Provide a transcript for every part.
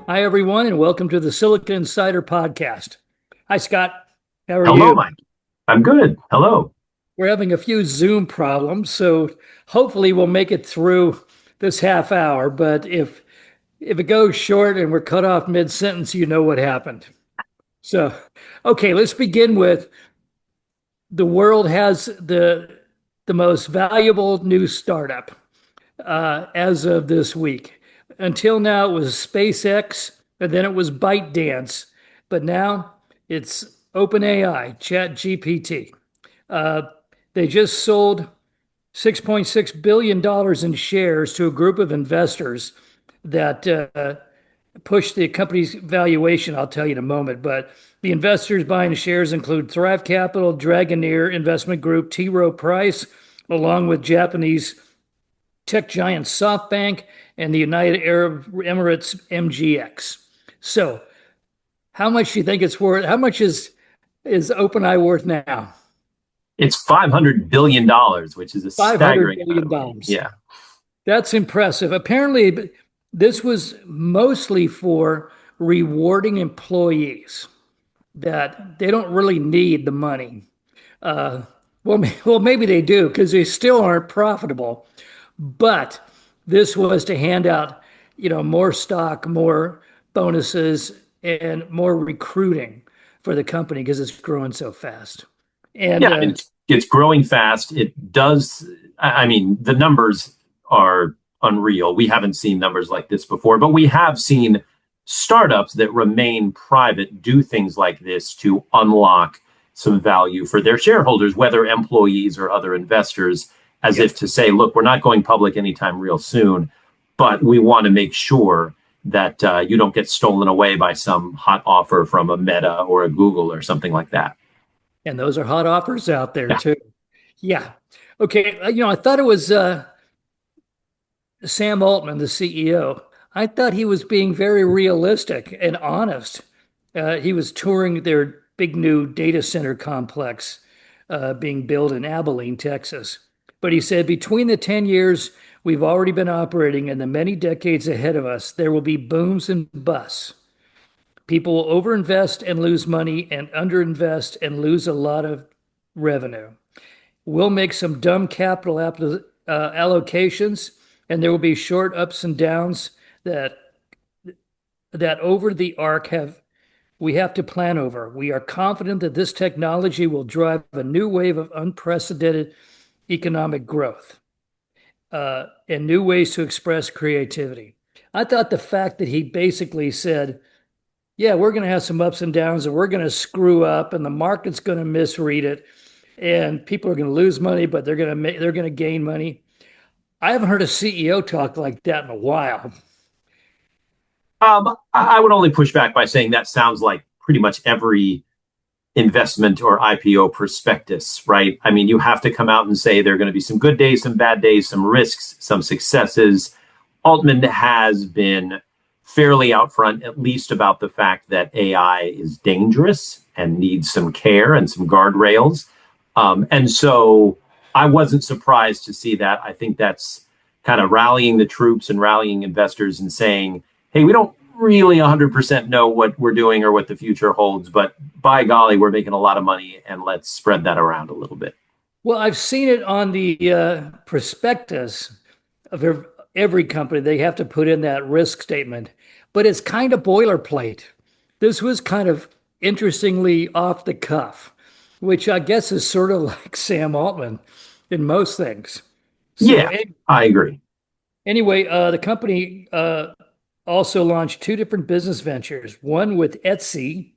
Hi, everyone, and welcome to the Silicon Insider podcast. Hi, Scott. How are Hello, you? Mike. I'm good. Hello. We're having a few Zoom problems, so hopefully we'll make it through this half hour. But if it goes short and we're cut off mid-sentence, you know what happened. So, okay, let's begin with the world has the most valuable new startup as of this week. Until now, it was SpaceX, and then it was ByteDance, but now it's OpenAI, ChatGPT. Uh, they just sold $6.6 billion in shares to a group of investors that pushed the company's valuation. I'll tell you in a moment. But the investors buying the shares include Thrive Capital, Dragoneer Investment Group, T. Rowe Price, along with Japanese tech giant SoftBank and the United Arab Emirates MGX. So, how much do you think it's worth? How much is OpenAI worth now? It's $500 billion, which is a $500 staggering amount billion of money. dollars. Yeah. That's impressive. Apparently, this was mostly for rewarding employees that they don't really need the money. Uh, well, maybe they do because they still aren't profitable. But this was to hand out, more stock, more bonuses, and more recruiting for the company because it's growing so fast. And Yeah. I mean, it's growing fast. It does. I mean, the numbers are unreal. We haven't seen numbers like this before, but we have seen startups that remain private do things like this to unlock some value for their shareholders, whether employees or other investors, as yeah, if to say, look, we're not going public anytime real soon, but we want to make sure that you don't get stolen away by some hot offer from a Meta or a Google or something like that. and those are hot offers out there Yeah. too. Yeah. Okay. I thought it was Sam Altman, the CEO. I thought he was being very realistic and honest. He was touring their big new data center complex being built in Abilene, Texas. But he said, between the 10 years we've already been operating and the many decades ahead of us, there will be booms and busts. People will overinvest and lose money and underinvest and lose a lot of revenue. We'll make some dumb capital allocations, and there will be short ups and downs that over the arc have we have to plan over. We are confident that this technology will drive a new wave of unprecedented economic growth and new ways to express creativity. I thought the fact that he basically said, yeah, we're going to have some ups and downs and we're going to screw up and the market's going to misread it and people are going to lose money, but they're going to gain money. I haven't heard a CEO talk like that in a while. I would only push back by saying that sounds like pretty much every investment or IPO prospectus, right? I mean, you have to come out and say there are going to be some good days, some bad days, some risks, some successes. Altman has been fairly out front, at least about the fact that AI is dangerous and needs some care and some guardrails. And so I wasn't surprised to see that. I think that's kind of rallying the troops and rallying investors and saying, hey, we don't really 100% know what we're doing or what the future holds, but by golly, we're making a lot of money and let's spread that around a little bit. Well, I've seen it on the prospectus of every company. They have to put in that risk statement, but it's kind of boilerplate. This was kind of interestingly off the cuff, which I guess is sort of like Sam Altman in most things. So Yeah, I agree. anyway, the company also launched two different business ventures, one with Etsy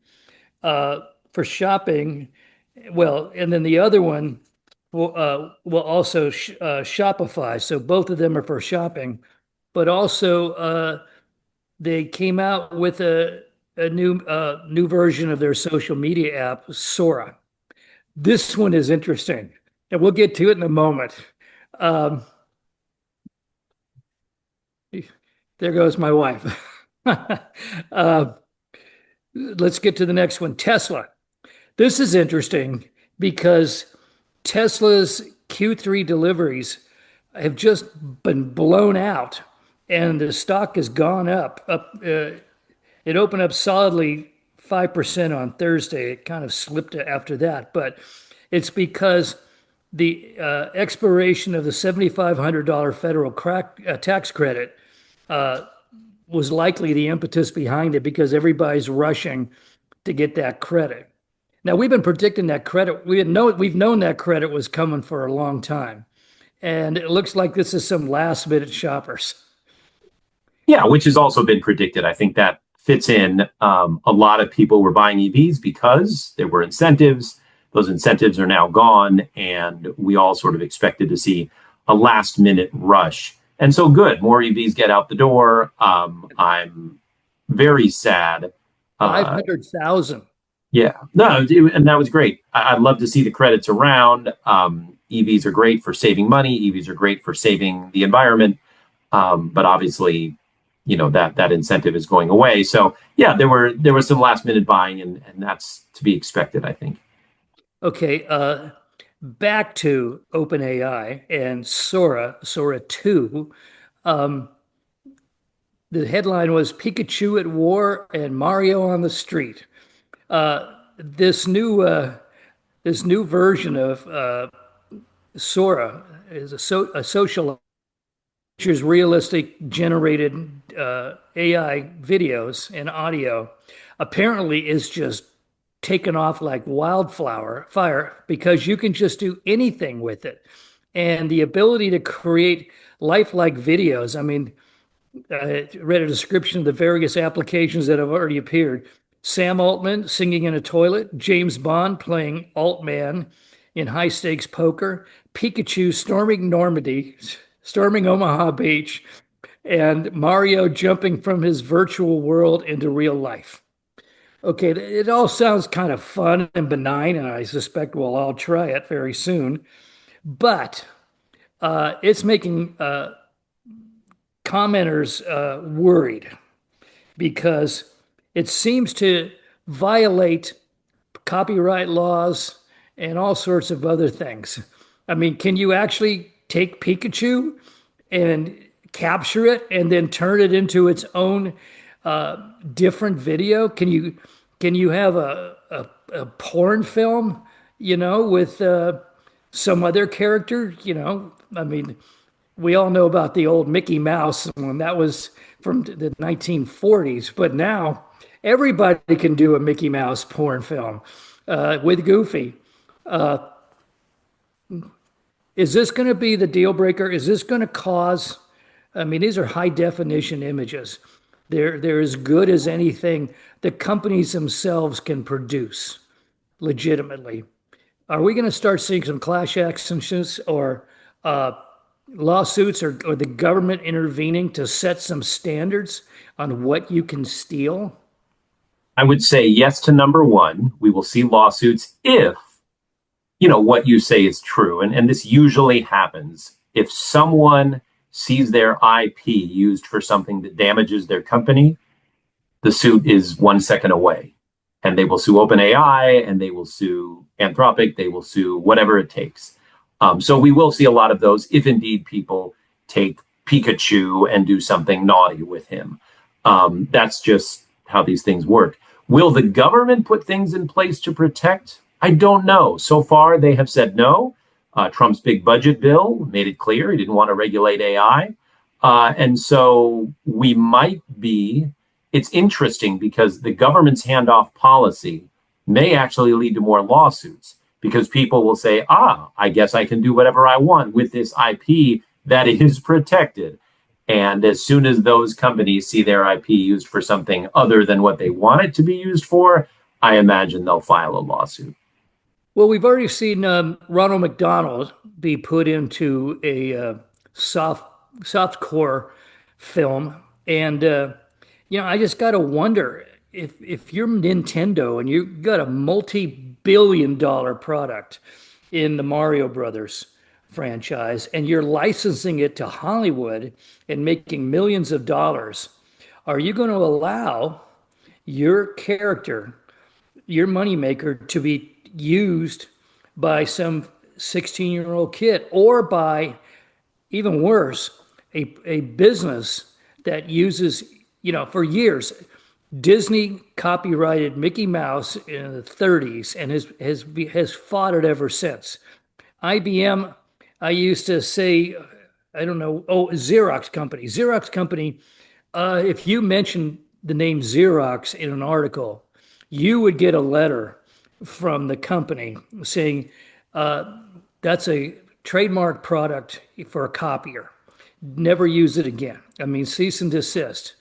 for shopping. Well, and then the other one will also Shopify. So both of them are for shopping, but also they came out with a new version of their social media app, Sora. This one is interesting, and we'll get to it in a moment. Um, there goes my wife. uh, let's get to the next one, Tesla. This is interesting because Tesla's Q3 deliveries have just been blown out and the stock has gone up. It opened up solidly 5% on Thursday. It kind of slipped after that, but it's because the expiration of the $7,500 federal tax credit was likely the impetus behind it because everybody's rushing to get that credit. Now we've been predicting that credit. We've known that credit was coming for a long time, and it looks like this is some last minute shoppers. Yeah, which has also been predicted. I think that fits in. A lot of people were buying EVs because there were incentives. Those incentives are now gone, and we all sort of expected to see a last minute rush. And so, good, more EVs get out the door. I'm very sad. Uh, 500,000. yeah, no, and that was great. I'd love to see the credits around. EVs are great for saving money. EVs are great for saving the environment. But obviously, that incentive is going away. So yeah, there was some last minute buying, and that's to be expected, I think. Okay, back to OpenAI and Sora 2. Um, the headline was Pikachu at war and Mario on the street. This new version of Sora is a social features realistic generated AI videos and audio. Apparently, is just taken off like wildflower fire because you can just do anything with it, and the ability to create lifelike videos. I mean, I read a description of the various applications that have already appeared. Sam Altman singing in a toilet, James Bond playing Altman in high stakes poker, Pikachu storming Normandy, storming Omaha Beach, and Mario jumping from his virtual world into real life. Okay, it all sounds kind of fun and benign, and I suspect we'll all try it very soon. But it's making commenters worried because it seems to violate copyright laws and all sorts of other things. I mean, can you actually take Pikachu and capture it and then turn it into its own different video? Can you have a porn film, with some other character? I mean, we all know about the old Mickey Mouse when that was from the 1940s, but now everybody can do a Mickey Mouse porn film with Goofy. Is this going to be the deal breaker? Is this going to cause? I mean, these are high definition images. They're as good as anything the companies themselves can produce legitimately. Are we going to start seeing some class actions or uh, lawsuits or the government intervening to set some standards on what you can steal? I would say yes to number one. We will see lawsuits if what you say is true, and this usually happens if someone sees their IP used for something that damages their company. The suit is 1 second away, and they will sue OpenAI, and they will sue Anthropic, they will sue whatever it takes. So we will see a lot of those if indeed people take Pikachu and do something naughty with him. That's just how these things work. Will the government put things in place to protect? I don't know. So far, they have said no. Trump's big budget bill made it clear he didn't want to regulate AI. And so we might be, it's interesting because the government's handoff policy may actually lead to more lawsuits because people will say, I guess I can do whatever I want with this IP that is protected. And as soon as those companies see their IP used for something other than what they want it to be used for, I imagine they'll file a lawsuit. Well, we've already seen Ronald McDonald be put into a soft core film, and I just got to wonder if you're Nintendo and you've got a multi-billion-dollar product in the Mario Brothers franchise, and you're licensing it to Hollywood and making millions of dollars, are you going to allow your character, your moneymaker, to be used by some 16-year-old kid or by, even worse, a business that uses, for years? Disney copyrighted Mickey Mouse in the 30s and has fought it ever since. IBM, I used to say, I don't know, oh, Xerox Company. Xerox Company, if you mention the name Xerox in an article, you would get a letter from the company saying, that's a trademark product for a copier. Never use it again. I mean, cease and desist.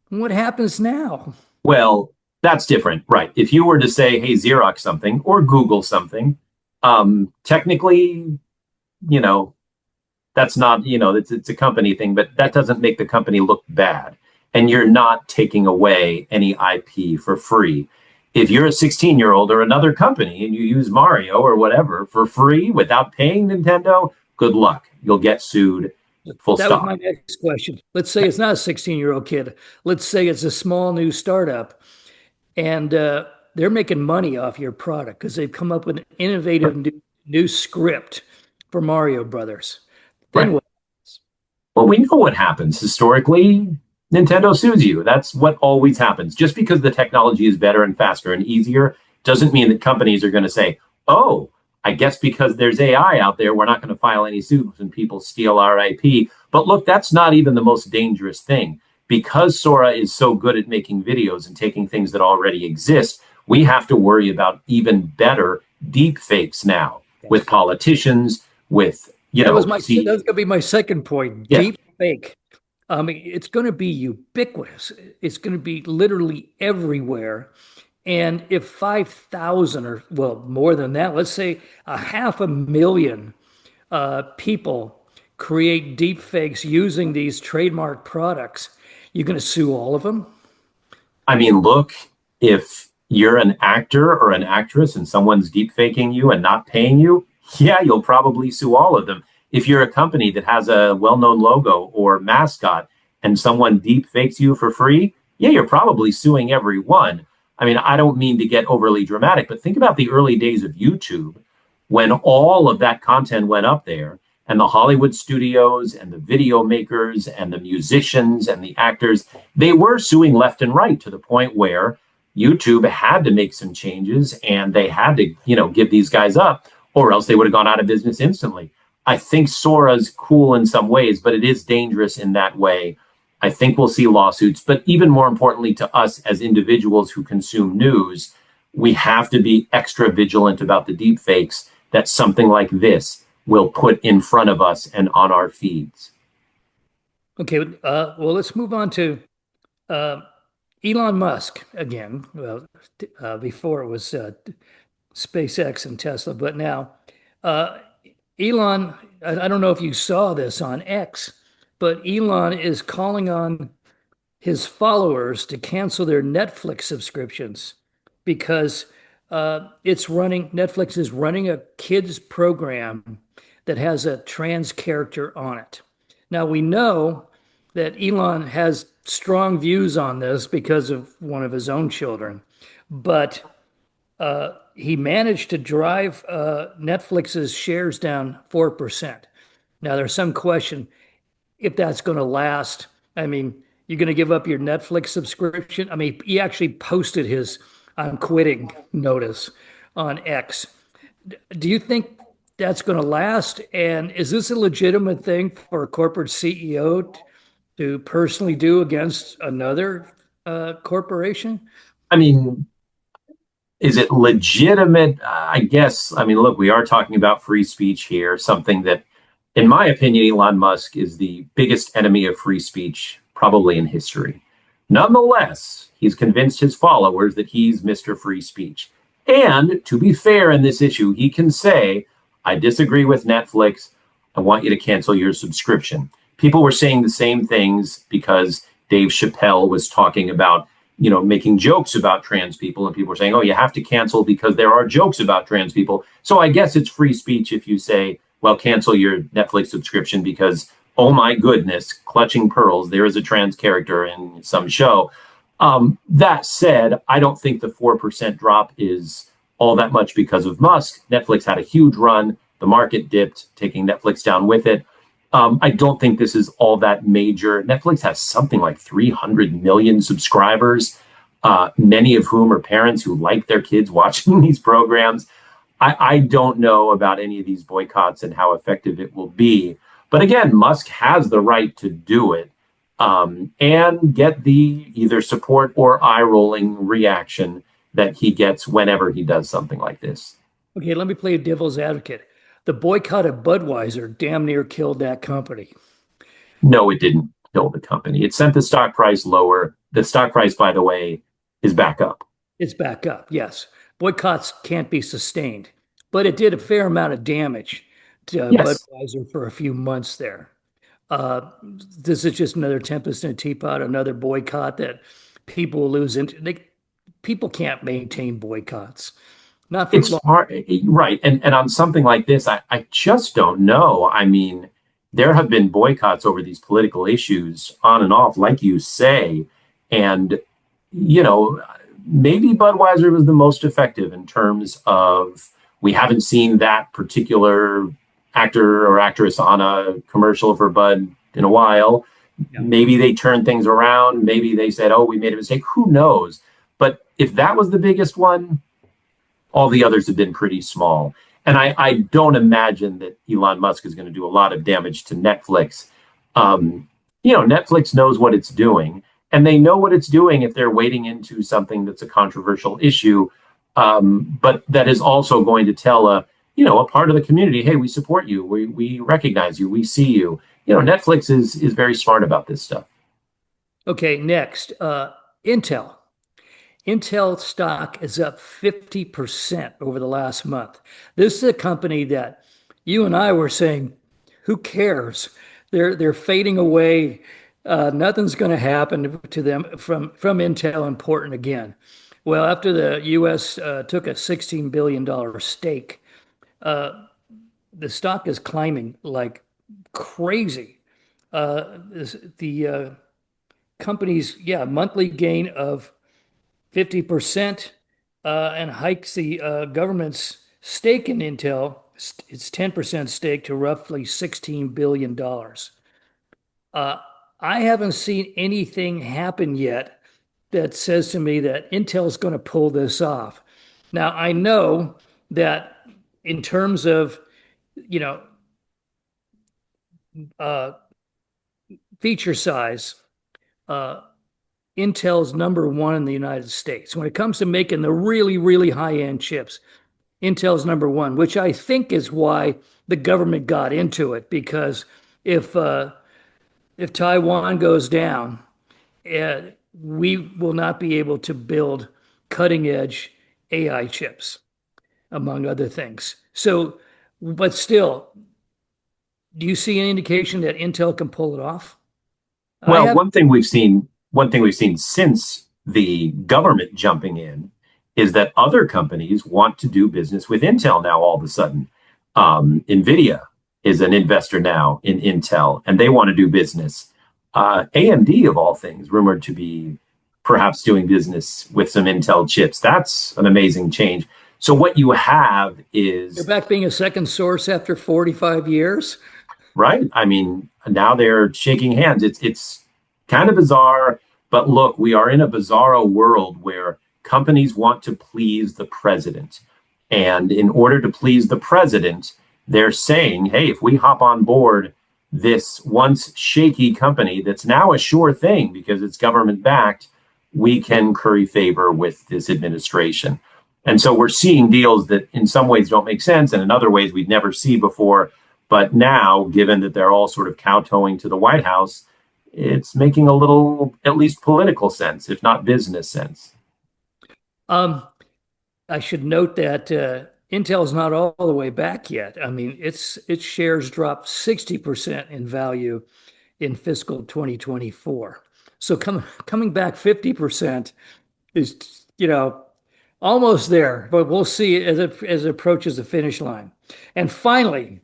What happens now? Well, that's different, right? If you were to say, hey, Xerox something or Google something, technically, you know, that's not, it's a company thing, but that doesn't make the company look bad. And you're not taking away any IP for free. If you're a 16-year-old or another company and you use Mario or whatever for free without paying Nintendo, good luck. You'll get sued. Full That was my stop. next question. Let's say it's not a 16-year-old kid. Let's say it's a small new startup and they're making money off your product because they've come up with an innovative new script for Mario Brothers. Then Right. what? Well, we know what happens historically. Nintendo sues you. That's what always happens. Just because the technology is better and faster and easier doesn't mean that companies are going to say, oh, I guess because there's AI out there, we're not going to file any suits when people steal our IP. But look, that's not even the most dangerous thing. Because Sora is so good at making videos and taking things that already exist, we have to worry about even better deep fakes now with Yes. politicians, with, That was going to be my second point. yeah, Deep fake. I mean, it's going to be ubiquitous. It's going to be literally everywhere. And if 5,000 or, well, more than that, let's say 500,000 people create deep fakes using these trademark products, you're going to sue all of them? I mean, look, if you're an actor or an actress and someone's deep faking you and not paying you, yeah, you'll probably sue all of them. If you're a company that has a well known logo or mascot and someone deep fakes you for free, yeah, you're probably suing everyone. I mean, I don't mean to get overly dramatic, but think about the early days of YouTube when all of that content went up there and the Hollywood studios and the video makers and the musicians and the actors, they were suing left and right to the point where YouTube had to make some changes and they had to, give these guys up or else they would have gone out of business instantly. I think Sora's cool in some ways, but it is dangerous in that way. I think we'll see lawsuits, but even more importantly to us as individuals who consume news, we have to be extra vigilant about the deep fakes that something like this will put in front of us and on our feeds. Okay, well, let's move on to uh, Elon Musk again. Well, before it was SpaceX and Tesla, but now uh, Elon, I don't know if you saw this on X, but Elon is calling on his followers to cancel their Netflix subscriptions because Netflix is running a kids program that has a trans character on it. Now we know that Elon has strong views on this because of one of his own children, but he managed to drive Netflix's shares down 4%. Now, there's some question if that's going to last. I mean, you're going to give up your Netflix subscription? I mean, he actually posted his I'm quitting notice on X. Do you think that's going to last? And is this a legitimate thing for a corporate CEO to personally do against another corporation? I mean, is it legitimate? I guess. I mean, look, we are talking about free speech here, something that, in my opinion, Elon Musk is the biggest enemy of free speech probably in history. Nonetheless, he's convinced his followers that he's Mr. Free Speech. And to be fair in this issue, he can say, I disagree with Netflix. I want you to cancel your subscription. People were saying the same things because Dave Chappelle was talking about, making jokes about trans people. And people were saying, oh, you have to cancel because there are jokes about trans people. So I guess it's free speech if you say, well, cancel your Netflix subscription because, oh my goodness, clutching pearls, there is a trans character in some show. That said, I don't think the 4% drop is all that much because of Musk. Netflix had a huge run. The market dipped, taking Netflix down with it. I don't think this is all that major. Netflix has something like 300 million subscribers. many of whom are parents who like their kids watching these programs. I don't know about any of these boycotts and how effective it will be. But again, Musk has the right to do it and get the either support or eye rolling reaction that he gets whenever he does something like this. Okay, let me play devil's advocate. The boycott of Budweiser damn near killed that company. No, it didn't kill the company. It sent the stock price lower. The stock price, by the way, is back up. It's back up, yes. Boycotts can't be sustained, but it did a fair amount of damage to Yes, Budweiser for a few months there. This is just another tempest in a teapot, another boycott that people will lose. People can't maintain boycotts, not for it's long. hard, right? And on something like this, I just don't know. I mean, there have been boycotts over these political issues on and off, like you say, and you know, maybe Budweiser was the most effective in terms of we haven't seen that particular actor or actress on a commercial for Bud in a while. Yeah. Maybe they turned things around. Maybe they said, "Oh, we made a mistake." Who knows? But if that was the biggest one, all the others have been pretty small. And I don't imagine that Elon Musk is going to do a lot of damage to Netflix. Netflix knows what it's doing, and they know what it's doing if they're wading into something that's a controversial issue, but that is also going to tell a part of the community, hey, we support you, we recognize you, we see you. Netflix is very smart about this stuff. Okay, next, Intel. Intel stock is up 50% over the last month. This is a company that you and I were saying, who cares? They're fading away. Nothing's going to happen to them from Intel important again. Well, after the U.S. Took a $16 billion stake, the stock is climbing like crazy. The company's monthly gain of 50% and hikes the government's stake in Intel, its 10% stake, to roughly $16 billion. Uh, I haven't seen anything happen yet that says to me that Intel's going to pull this off. Now, I know that in terms of, you know, uh, feature size, uh, Intel's number one in the United States. When it comes to making the really, really high-end chips, Intel's number one, which I think is why the government got into it. Because if uh, if Taiwan goes down, uh, we will not be able to build cutting-edge AI chips, among other things. So, but still, do you see any indication that Intel can pull it off? I Well, have. one thing we've seen since the government jumping in is that other companies want to do business with Intel now all of a sudden. Nvidia is an investor now in Intel, and they want to do business. AMD, of all things, rumored to be perhaps doing business with some Intel chips. That's an amazing change. So what you have You're is back being a second source after 45 years. right. I mean, now they're shaking hands. It's kind of bizarre, but look, we are in a bizarro world where companies want to please the president. And in order to please the president, they're saying, hey, if we hop on board this once shaky company that's now a sure thing because it's government backed, we can curry favor with this administration. And so we're seeing deals that in some ways don't make sense and in other ways we'd never see before. But now, given that they're all sort of kowtowing to the White House, it's making a little, at least political sense, if not business sense. Um, I should note that Intel's not all the way back yet. I mean, its shares dropped 60% in value in fiscal 2024. So coming back 50% is, almost there, but we'll see as it approaches the finish line. And finally,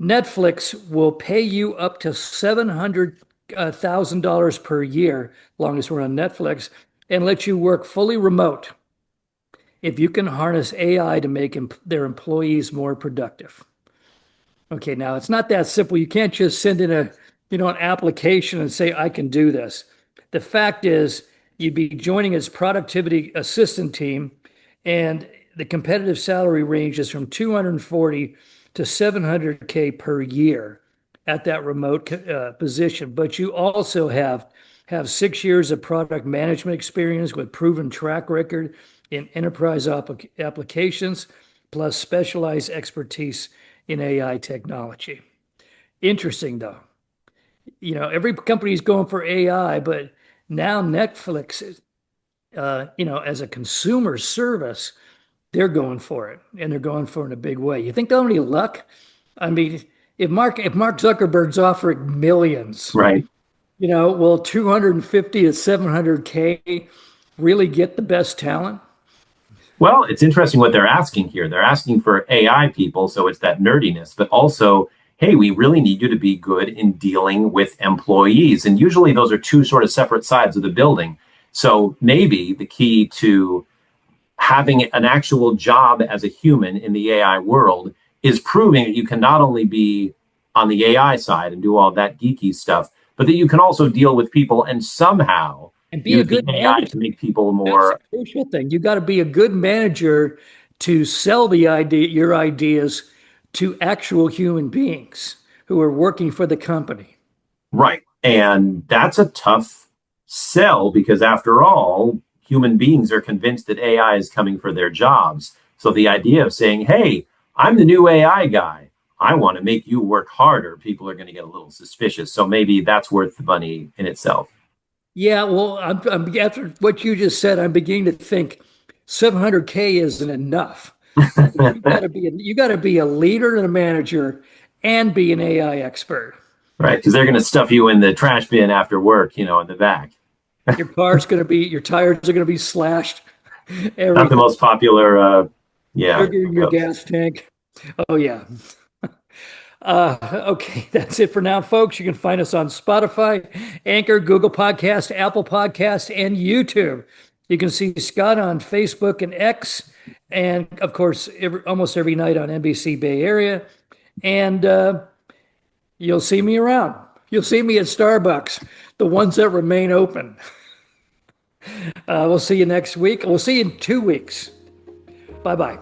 Netflix will pay you up to $700,000 per year, long as we're on Netflix, and let you work fully remote if you can harness AI to make their employees more productive. Okay, now it's not that simple. You can't just send in an application and say, I can do this. The fact is, You'd be joining its productivity assistant team, and the competitive salary range is from 240 to 700K per year at that remote position. But you also have 6 years of product management experience with proven track record in enterprise applications, plus specialized expertise in AI technology. Interesting, though. Every company is going for AI, but now Netflix, as a consumer service, they're going for it, and they're going for it in a big way. You think they'll have any luck? I mean, if Mark Zuckerberg's offering millions, Right. will 250 to 700K really get the best talent? Well, it's interesting what they're asking here. They're asking for AI people, so it's that nerdiness, but also, hey, we really need you to be good in dealing with employees. And usually those are two sort of separate sides of the building. So maybe the key to having an actual job as a human in the AI world is proving that you can not only be on the AI side and do all that geeky stuff, but that you can also deal with people and somehow And be a use the good AI manager. to make people That's the more. crucial thing. You got to be a good manager to sell your ideas to actual human beings who are working for the company. Right. And that's a tough sell because, after all, human beings are convinced that AI is coming for their jobs. So the idea of saying, hey, I'm the new AI guy, I want to make you work harder, people are going to get a little suspicious. So maybe that's worth the money in itself. Yeah, well, after what you just said, I'm beginning to think 700K isn't enough. You got to be a leader and a manager and be an AI expert. Right. Because they're going to stuff you in the trash bin after work, in the back. Your tires are going to be slashed, Not the everything. most popular. Yeah. Sugar in your gas tank. Oh yeah. Okay, that's it for now, folks. You can find us on Spotify, Anchor, Google Podcast, Apple Podcast, and YouTube. You can see Scott on Facebook and X, and of course, almost every night on NBC Bay Area. And you'll see me around. You'll see me at Starbucks, the ones that remain open. We'll see you next week. We'll see you in 2 weeks. Bye bye.